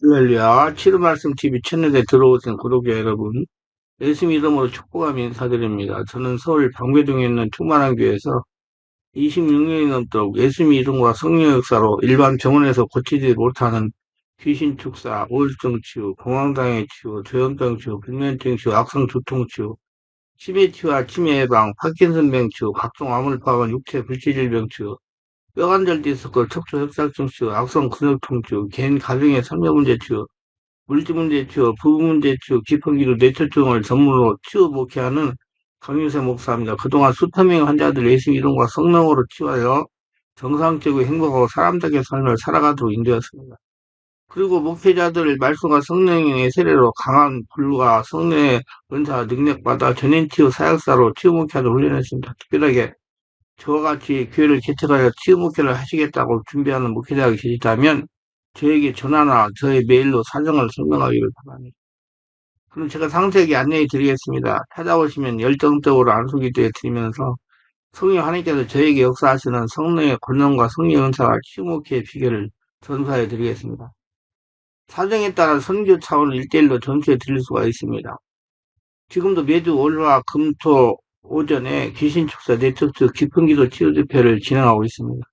할렐루야, 치료 말씀 TV 채널에 들어오신 구독자 여러분, 예수님 이름으로 축복하며 인사드립니다. 저는 서울 방배동에 있는 충만한 교회에서 26년이 넘도록 예수님 이름과 성령 역사로 일반 병원에서 고치지 못하는 귀신 축사, 우울증 치유, 공황장애 치유, 조현병 치유, 불면증 치유, 악성 두통 치유, 치매 치유와 치매 예방, 파킨슨병 치유, 각종 암울파원 육체 불치질병 치유, 뼈관절 디스크, 척추 협착증 치유, 악성 근육통 치유, 개인 가정의 삶의 문제 치유, 물질문제 치유, 부부문제 치유, 기품기도 뇌출증을 전문으로 치유 목회하는 강유세 목사입니다. 그동안 수천 명의 환자들 예수 이름과 성령으로 치유하여 정상적이고 행복하고 사람답게 삶을 살아가도록 인도했습니다. 그리고 목회자들 말씀과 성령의 세례로 강한 불과 성령의 은사 능력받아 전인치유 사역사로 치유 목회하도록 훈련했습니다. 특별하게 저와 같이 교회를 개척하여 치유 목회를 하시겠다고 준비하는 목회자가 계시다면 저에게 전화나 저의 메일로 사정을 설명하기를 바랍니다. 그럼 제가 상세하게 안내해 드리겠습니다. 찾아오시면 열정적으로 안수기도해 드리면서 성령 하나님께서 저에게 역사하시는 성령의 권능과 성령의 은사와 치유 목회의 비결을 전수해 드리겠습니다. 사정에 따라 선교 차원을 1대1로 전수해 드릴 수가 있습니다. 지금도 매주 월화 금토 오전에 귀신축사 네트워크 깊은기도 치유집회를 진행하고 있습니다.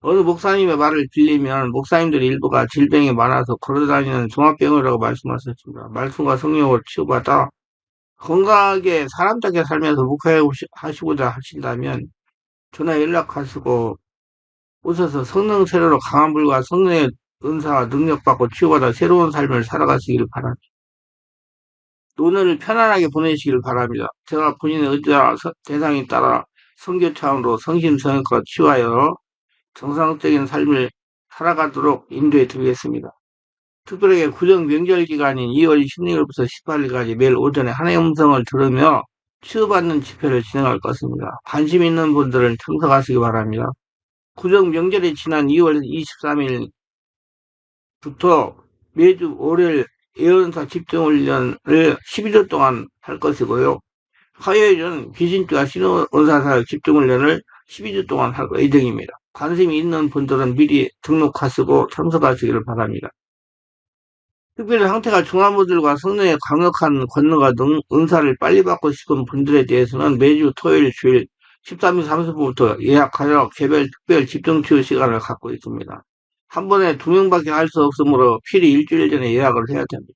어느 목사님의 말을 빌리면 목사님들 일부가 질병이 많아서 걸어다니는 종합병이라고 말씀하셨습니다. 말씀과 성령으로 치유받아 건강하게 사람답게 살면서 목회하시고자 하신다면 전화 연락하시고 오셔서 성령 세례로 강한 불과 성령의 은사와 능력받고 치유받아 새로운 삶을 살아가시기를 바랍니다. 오늘을 편안하게 보내시기를 바랍니다. 제가 본인의 의지와 대상에 따라 선교 차원으로 성심성의껏 치유하여 정상적인 삶을 살아가도록 인도해 드리겠습니다. 특별하게 구정 명절 기간인 2월 16일부터 18일까지 매일 오전에 하나님의 음성을 들으며 치유받는 집회를 진행할 것입니다. 관심 있는 분들은 참석하시기 바랍니다. 구정 명절이 지난 2월 23일부터 매주 월요일 예언사 집중훈련을 12주 동안 할 것이고요. 화요일은 귀신주와 신원사사역 집중훈련을 12주 동안 할 예정입니다. 관심이 있는 분들은 미리 등록하시고 참석하시기를 바랍니다. 특별히 상태가 중한 분들과 성령의 강력한 권능과 은사를 빨리 받고 싶은 분들에 대해서는 매주 토요일 주일 13시 30분부터 예약하여 개별 특별 집중치유 시간을 갖고 있습니다. 한 번에 2명밖에 할 수 없으므로 필히 일주일 전에 예약을 해야 됩니다.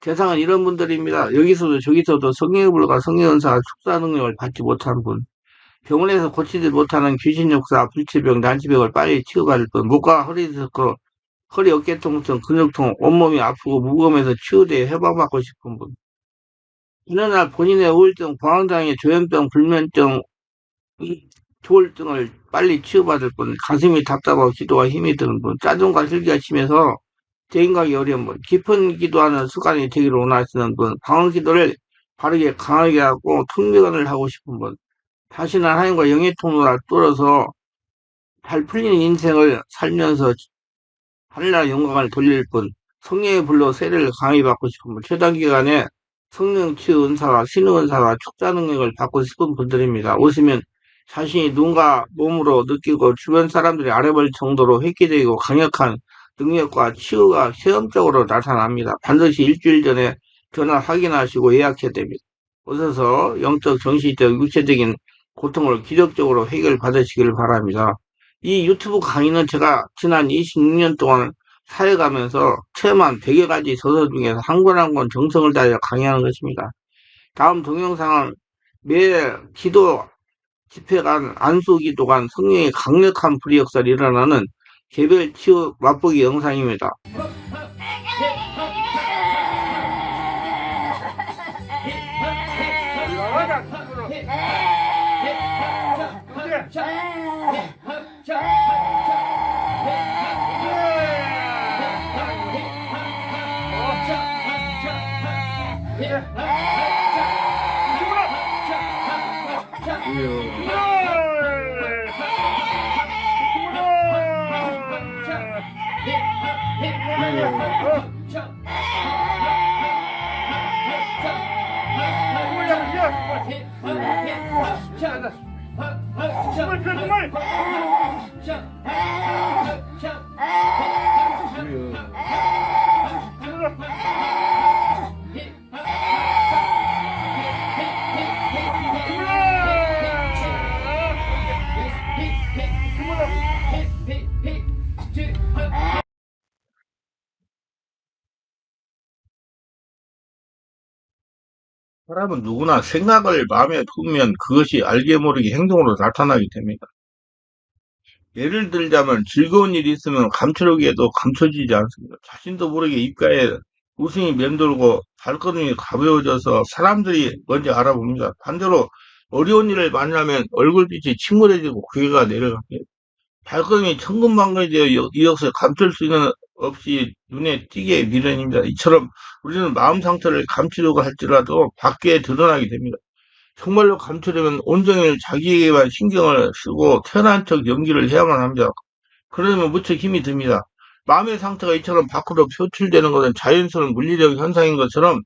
대상은 이런 분들입니다. 여기서도 저기서도 성령의 불과 성령의 은사와 축사 능력을 받지 못한 분, 병원에서 고치지 못하는 귀신 역사, 불치병, 난치병을 빨리 치유받을 분, 목과 허리 디스크, 허리 어깨 통증, 근육통, 온몸이 아프고 무거움에서 치유되어 해방받고 싶은 분, 어느 날 본인의 우울증, 공황장애, 조현병, 불면증, 조울증을 빨리 치유받을 분, 가슴이 답답하고 기도가 힘이 드는 분, 짜증과 슬기가 심해서 대인가기 어려운 분, 깊은 기도하는 습관이 되기를 원하시는 분, 방언 기도를 바르게 강하게 하고 통변을 하고 싶은 분, 다시는 하나님과 영의 통로를 뚫어서 잘 풀리는 인생을 살면서 하늘나라 영광을 돌릴 분, 성령의 불로 세례를 강하게 받고 싶은 분, 최단 기간에 성령 치유 은사와 신의 은사와 축자 능력을 받고 싶은 분들입니다. 오시면 자신이 눈과 몸으로 느끼고 주변 사람들이 알아볼 정도로 획기적이고 강력한 능력과 치유가 체험적으로 나타납니다. 반드시 일주일 전에 전화 확인하시고 예약해야 됩니다. 오셔서 영적, 정신적, 육체적인 고통을 기적적으로 해결받으시기를 바랍니다. 이 유튜브 강의는 제가 지난 26년 동안 사역하면서 체험한 100여 가지 저서 중에서 한 권 한 권 정성을 다하여 강의하는 것입니다. 다음 동영상은 매 기도 집회간, 안수기도간 성령의 강력한 불의 역사를 일어나는 개별 치유 맛보기 영상입니다. 사람은 누구나 생각을 마음에 품으면 그것이 알게 모르게 행동으로 나타나게 됩니다. 예를 들자면 즐거운 일이 있으면 감추려고 해도 감춰지지 않습니다. 자신도 모르게 입가에 웃음이 맴돌고 발걸음이 가벼워져서 사람들이 먼저 알아봅니다. 반대로 어려운 일을 만나면 얼굴빛이 침울해지고 고개가 내려갑니다. 발걸음이 천근만근이 되어 이어서 감출 수는 없이 눈에 띄게 미련입니다. 이처럼 우리는 마음 상태를 감추려고 할지라도 밖에 드러나게 됩니다. 정말로 감추려면 온종일 자기에게만 신경을 쓰고 태어난 척 연기를 해야만 합니다. 그러면 무척 힘이 듭니다. 마음의 상태가 이처럼 밖으로 표출되는 것은 자연스러운 물리적 현상인 것처럼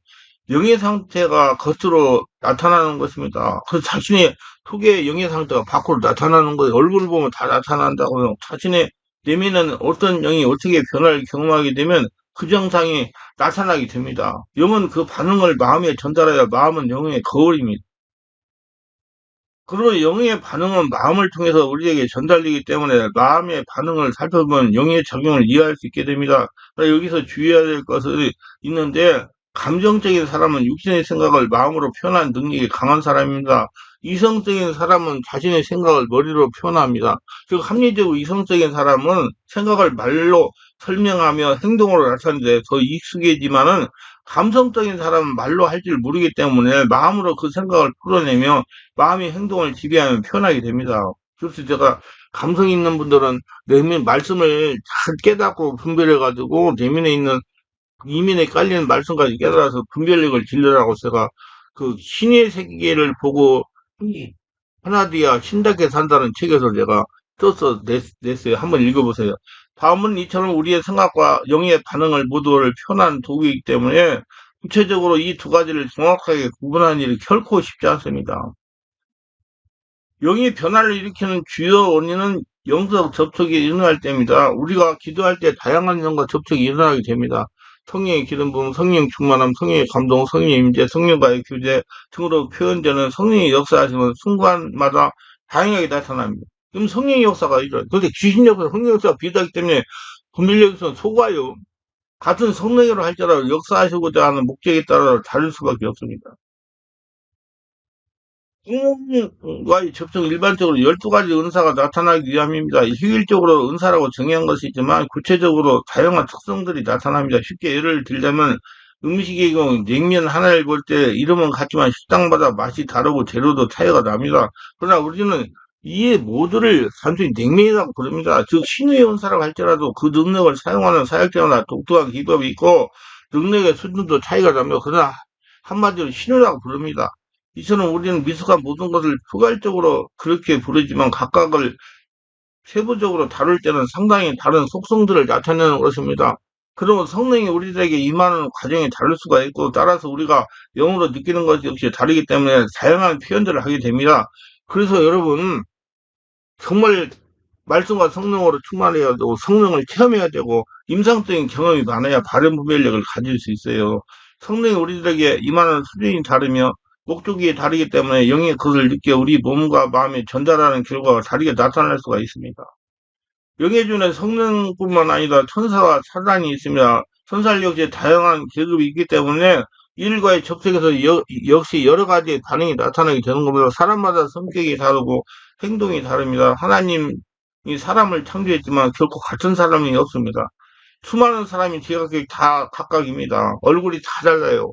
영의 상태가 겉으로 나타나는 것입니다. 그 자신의 속의 영의 상태가 밖으로 나타나는 거예요. 얼굴 보면 다 나타난다고요. 자신의 내면은 어떤 영이 어떻게 변화를 경험하게 되면 그 정상이 나타나게 됩니다. 영은 그 반응을 마음에 전달해야 마음은 영의 거울입니다. 그리고 영의 반응은 마음을 통해서 우리에게 전달되기 때문에 마음의 반응을 살펴보면 영의 작용을 이해할 수 있게 됩니다. 그러니까 여기서 주의해야 될 것이 있는데, 감정적인 사람은 육신의 생각을 마음으로 표현하는 능력이 강한 사람입니다. 이성적인 사람은 자신의 생각을 머리로 표현합니다. 즉 합리적이고 이성적인 사람은 생각을 말로 설명하며 행동으로 나타내는데 더 익숙해지만은, 감성적인 사람은 말로 할 줄 모르기 때문에 마음으로 그 생각을 풀어내며 마음이 행동을 지배하면 표현하게 됩니다. 그래서 제가 감성 있는 분들은 내면 말씀을 잘 깨닫고 분별해가지고 내면에 있는 이면에 깔리는 말씀까지 깨달아서 분별력을 길러라고 제가 그 신의 세계를 보고 하나디아 신답게 산다는 책에서 제가 써서 냈어요. 한번 읽어보세요. 다음은 이처럼 우리의 생각과 영의 반응을 모두를 표현한 도구이기 때문에 구체적으로 이 두 가지를 정확하게 구분하는 일이 결코 쉽지 않습니다. 영이 변화를 일으키는 주요 원인은 영적 접촉이 일어날 때입니다. 우리가 기도할 때 다양한 영과 접촉이 일어나게 됩니다. 성령의 기름 부음, 성령 충만함, 성령의 감동, 성령의 임재, 성령과의 교제 등으로 표현되는 성령의 역사하시면 순간마다 다양하게 나타납니다. 그럼 성령의 역사가 이런. 그런데 귀신 역사, 성령 역사가 비슷하기 때문에 분별력에서는 속아요. 같은 성령으로 할지라도 역사하시고자 하는 목적에 따라 다를 수밖에 없습니다. 부모님과의 접촉 일반적으로 12가지 은사가 나타나기 위함입니다. 효율적으로 은사라고 정의한 것이 있지만 구체적으로 다양한 특성들이 나타납니다. 쉽게 예를 들자면 음식의 경우 냉면 하나를 볼 때 이름은 같지만 식당마다 맛이 다르고 재료도 차이가 납니다. 그러나 우리는 이 모두를 단순히 냉면이라고 부릅니다. 즉 신의 은사라고 할지라도 그 능력을 사용하는 사역자마다 독특한 기법이 있고 능력의 수준도 차이가 납니다. 그러나 한마디로 신이라고 부릅니다. 이처럼 우리는 미숙한 모든 것을 포괄적으로 그렇게 부르지만 각각을 세부적으로 다룰 때는 상당히 다른 속성들을 나타내는 것입니다. 그러면 성령이 우리들에게 임하는 과정이 다를 수가 있고 따라서 우리가 영으로 느끼는 것 역시 다르기 때문에 다양한 표현들을 하게 됩니다. 그래서 여러분 정말 말씀과 성령으로 충만해야 되고 성령을 체험해야 되고 임상적인 경험이 많아야 바른 분별력을 가질 수 있어요. 성령이 우리들에게 임하는 수준이 다르며 목적이 다르기 때문에 영의 그것을 느껴 우리 몸과 마음에 전달하는 결과가 다르게 나타날 수가 있습니다. 영의 중에 성령뿐만 아니라 천사와 사단이 있습니다. 천사 역시 다양한 계급이 있기 때문에 일과의 접촉에서 역시 여러 가지의 반응이 나타나게 되는 겁니다. 사람마다 성격이 다르고 행동이 다릅니다. 하나님이 사람을 창조했지만 결코 같은 사람이 없습니다. 수많은 사람이 지각이 다 각각입니다. 얼굴이 다 달라요.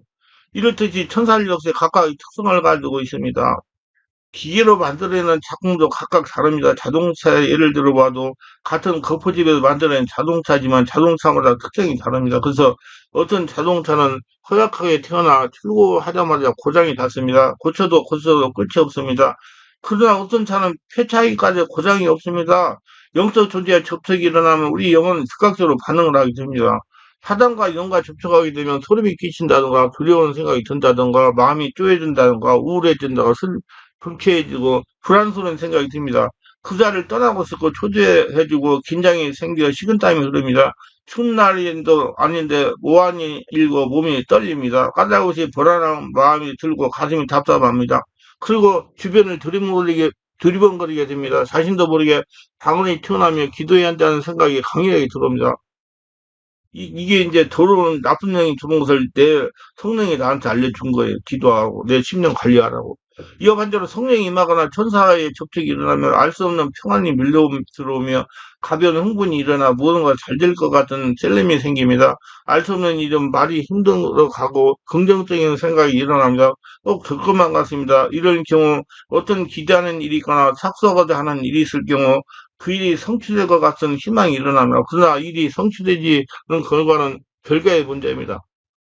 이렇듯이 천사 역시 각각의 특성을 가지고 있습니다. 기계로 만들어내는 작품도 각각 다릅니다. 자동차 예를 들어봐도 같은 거푸집에서 만들어낸 자동차지만 자동차마다 특징이 다릅니다. 그래서 어떤 자동차는 허약하게 태어나 출고하자마자 고장이 났습니다. 고쳐도 끝이 없습니다. 그러나 어떤 차는 폐차기까지 고장이 없습니다. 영적 존재와 접촉이 일어나면 우리 영은 즉각적으로 반응을 하게 됩니다. 사단과 영과 접촉하게 되면 소름이 끼친다든가 두려운 생각이 든다든가 마음이 쪼여든다든가 우울해진다든가 불쾌해지고 불안스러운 생각이 듭니다. 그 자를 떠나고 싶고 초조해지고 긴장이 생겨 식은땀이 흐릅니다. 추운 날도 아닌데 오한이 일고 몸이 떨립니다. 까닭없이 불안한 마음이 들고 가슴이 답답합니다. 그리고 주변을 두리번거리게 됩니다. 자신도 모르게 방언이 튀어나오며 기도해야 한다는 생각이 강렬하게 들어옵니다. 이게 이제 더러운 나쁜 영이 들어온 것을 내 성령이 나한테 알려준 거예요. 기도하고 내 심령 관리하라고. 이와 반대로 성령이 임하거나 천사의 접촉이 일어나면 알 수 없는 평안이 들어오며 가벼운 흥분이 일어나 무언가 잘 될 것 같은 셀렘이 생깁니다. 알 수 없는 일은 말이 힘들어 가고 긍정적인 생각이 일어납니다. 꼭 될 것만 같습니다. 이런 경우 어떤 기대하는 일이 있거나 착수하고자 하는 일이 있을 경우 그 일이 성취될 것 같은 희망이 일어나며 그러나 일이 성취되지 않는 결과는 별개의 문제입니다.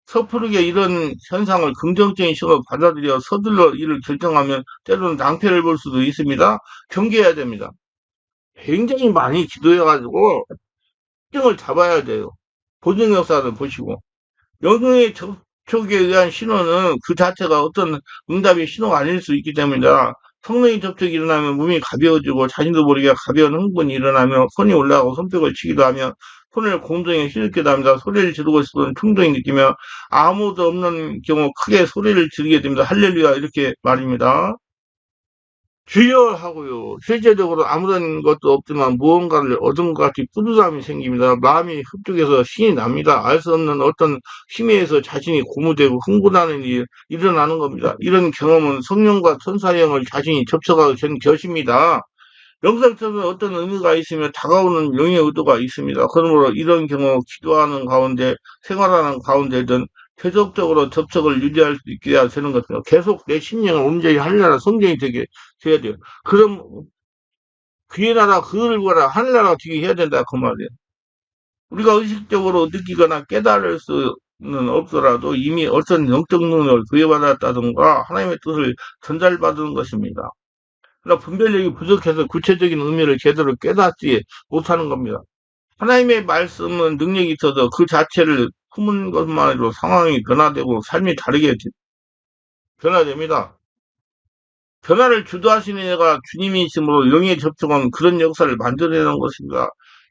섣부르게 이런 현상을 긍정적인 식으로 받아들여 서둘러 일을 결정하면 때로는 낭패를 볼 수도 있습니다. 경계해야 됩니다. 굉장히 많이 기도해가지고 특정을 잡아야 돼요. 보증 역사를 보시고 영성의 접촉에 의한 신호는 그 자체가 어떤 응답의 신호가 아닐 수 있기 때문이다. 성령의 접촉이 일어나면 몸이 가벼워지고 자신도 모르게 가벼운 흥분이 일어나며 손이 올라가고 손뼉을 치기도 하며 손을 공중에 휘젓기도 합니다. 소리를 지르고 싶은 충동이 느끼며 아무도 없는 경우 크게 소리를 지르게 됩니다. 할렐루야 이렇게 말입니다. 주여 하고요. 실제적으로 아무런 것도 없지만 무언가를 얻은 것 같이 뿌듯함이 생깁니다. 마음이 흡족해서 신이 납니다. 알 수 없는 어떤 힘에 의해서 자신이 고무되고 흥분하는 일이 일어나는 겁니다. 이런 경험은 성령과 천사형을 자신이 접촉하게 된 것입니다. 영상처럼 어떤 의미가 있으면 다가오는 영의 의도가 있습니다. 그러므로 이런 경우 기도하는 가운데 생활하는 가운데든 계속적으로 접촉을 유지할 수 있게 해야 되는 것입니다. 계속 내 심령을 온전히 하늘나라 성전이 되게 돼야 돼요. 그럼 그의 나라 그를 보라 하늘나라가 되게 해야 된다 그 말이에요. 우리가 의식적으로 느끼거나 깨달을 수는 없더라도 이미 어떤 영적 능력을 부여받았다든가 하나님의 뜻을 전달받은 것입니다. 그러나 분별력이 부족해서 구체적인 의미를 제대로 깨닫지 못하는 겁니다. 하나님의 말씀은 능력이 있어서 그 자체를 품은 것만으로 상황이 변화되고 삶이 다르게 변화됩니다. 변화를 주도하시는 이가 주님이시므로 영의 접촉은 그런 역사를 만들어내는 것입니다.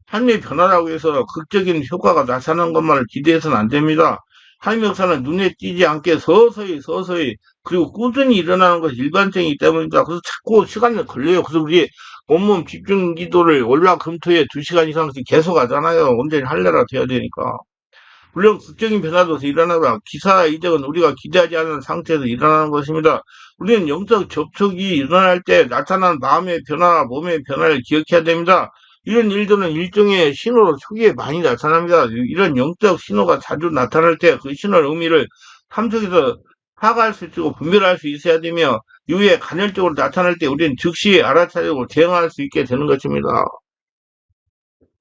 삶의 변화라고 해서 극적인 효과가 나타나는 것만을 기대해서는 안 됩니다. 삶의 역사는 눈에 띄지 않게 서서히 그리고 꾸준히 일어나는 것이 일반적이기 때문입니다. 그래서 자꾸 시간이 걸려요. 그래서 우리 온몸 집중 기도를 월화 금토에 2시간 이상씩 계속 하잖아요. 온전히 할례가 돼야 되니까. 물론 극적인 변화도 일어나고 기사 이적은 우리가 기대하지 않은 상태에서 일어나는 것입니다. 우리는 영적 접촉이 일어날 때 나타난 마음의 변화와 몸의 변화를 기억해야 됩니다. 이런 일들은 일종의 신호로 초기에 많이 나타납니다. 이런 영적 신호가 자주 나타날 때 그 신호의 의미를 삶 속에서 파악할 수 있고 분별할 수 있어야 되며 이후에 간헐적으로 나타날 때 우리는 즉시 알아차리고 대응할 수 있게 되는 것입니다.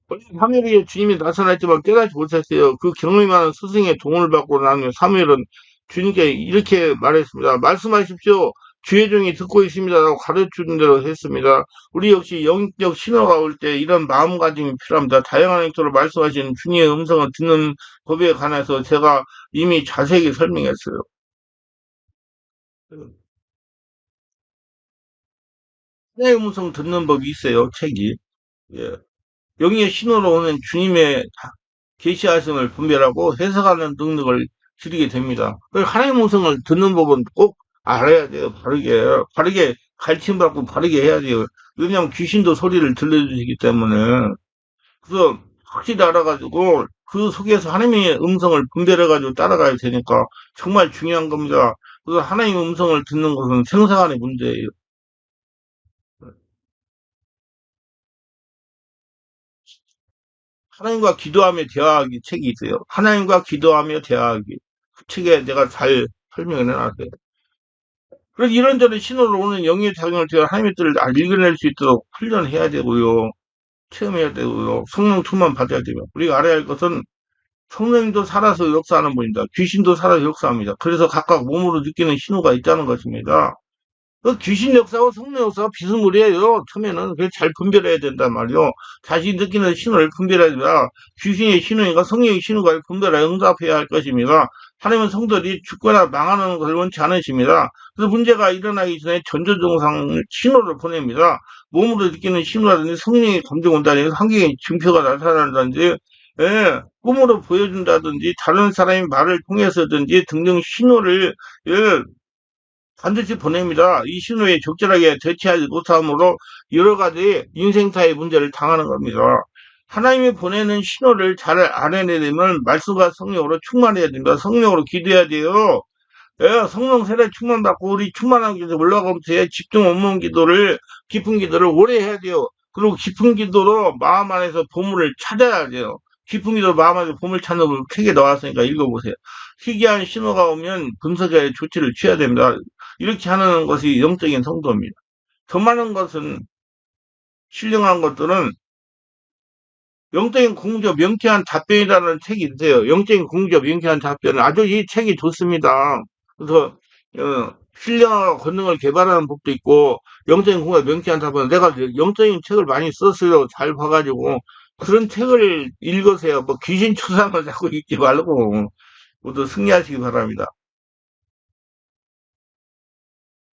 원래 사무엘에게 주님이 나타났지만 깨닫지 못했어요. 그 경험이 많은 스승의 도움을 받고 나면 사무엘은 주님께 이렇게 말했습니다. 말씀하십시오. 주의 종이 듣고 있습니다라고 가르치는 대로 했습니다. 우리 역시 영적 신호가 올 때 이런 마음가짐이 필요합니다. 다양한 행태로 말씀하시는 주님의 음성을 듣는 법에 관해서 제가 이미 자세히 설명했어요. 하나의 음성 듣는 법이 있어요. 책이. 예. 영의 신호로 오는 주님의 계시하심을 분별하고 해석하는 능력을 기르게 됩니다. 하나님의 음성을 듣는 법은 꼭 알아야 돼요. 바르게 가르침받고 바르게 해야 돼요. 왜냐하면 귀신도 소리를 들려주시기 때문에. 그래서 확실히 알아가지고 그 속에서 하나님의 음성을 분별해가지고 따라가야 되니까 정말 중요한 겁니다. 그래서 하나님의 음성을 듣는 것은 생사간의 문제예요. 하나님과 기도하며 대화하기 책이 있어요. 하나님과 기도하며 대화하기. 그 책에 내가 잘 설명을 해놨어요. 그래서 이런저런 신호를 오는 영의 작용을 제가 하나님의 뜻을 읽어낼 수 있도록 훈련해야 되고요. 체험해야 되고요. 성령 충만 받아야 되며. 우리가 알아야 할 것은 성령님도 살아서 역사하는 분입니다. 귀신도 살아서 역사합니다. 그래서 각각 몸으로 느끼는 신호가 있다는 것입니다. 그 귀신 역사와 성령 역사가 비스무리해요. 처음에는 그래서 잘 분별해야 된단 말이요. 자신이 느끼는 신호를 분별해야 됩니다. 귀신의 신호인가 성령의 신호가 분별하여 응답해야 할 것입니다. 하나님은 성도들이 죽거나 망하는 것을 원치 않으십니다. 그래서 문제가 일어나기 전에 전조증상 신호를 보냅니다. 몸으로 느끼는 신호라든지 성령의 감정 온다든지 환경의 증표가 나타난다든지 예, 꿈으로 보여준다든지 다른 사람의 말을 통해서든지 등등 신호를 예, 반드시 보냅니다. 이 신호에 적절하게 대처하지 못함으로 여러 가지 인생사의 문제를 당하는 겁니다. 하나님이 보내는 신호를 잘 알아내려면 말씀과 성령으로 충만해야 됩니다. 성령으로 기도해야 돼요. 예, 성령 세례 충만받고 우리 충만한 기도 올라가면서 집중 온몸 기도를 깊은 기도를 오래 해야 돼요. 그리고 깊은 기도로 마음 안에서 보물을 찾아야 돼요. 깊은 기도로 마음 안에서 보물 찾는 걸 책에 나왔으니까 읽어보세요. 희귀한 신호가 오면 분석에 조치를 취해야 됩니다. 이렇게 하는 것이 영적인 성도입니다. 더 많은 것은 신령한 것들은 영적인 공조 명쾌한 답변이라는 책이 있어요. 영적인 공조 명쾌한 답변. 아주 이 책이 좋습니다. 그래서 신령한 권능을 개발하는 법도 있고 영적인 공조 명쾌한 답변. 내가 영적인 책을 많이 썼어요. 잘 봐가지고 그런 책을 읽으세요. 뭐 귀신 초상을 자꾸 읽지 말고 모두 승리하시기 바랍니다.